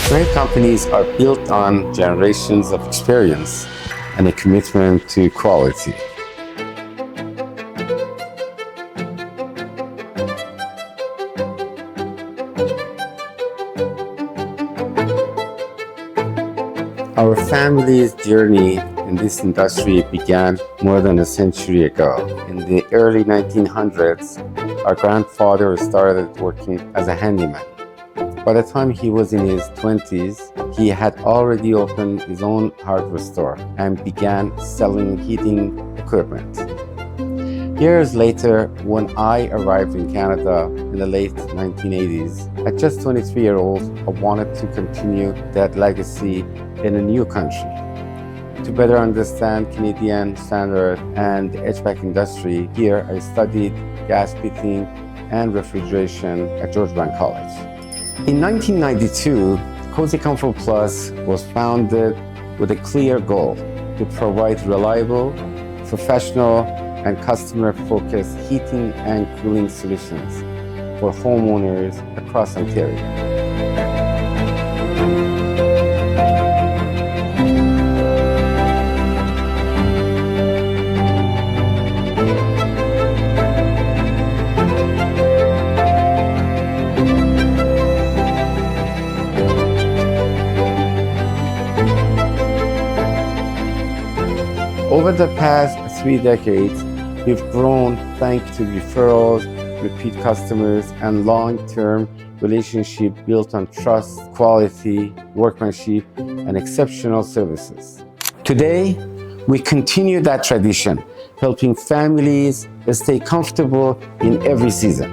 Great companies are built on generations of experience and a commitment to quality. Our family's journey in this industry began more than a century ago. In the early 1900s, our grandfather started working as a handyman. By the time he was in his 20s, he had already opened his own hardware store and began selling heating equipment. Years later, when I arrived in Canada in the late 1980s, at just 23 years old, I wanted to continue that legacy in a new country. To better understand Canadian standard and the HVAC industry, here I studied gas heating and refrigeration at Georgetown College. In 1992, Cozy Comfort Plus was founded with a clear goal to provide reliable, professional, and customer-focused heating and cooling solutions for homeowners across Ontario. Over the past 3 decades, we've grown thanks to referrals, repeat customers, and long-term relationship built on trust, quality, workmanship, and exceptional services. Today, we continue that tradition, helping families stay comfortable in every season.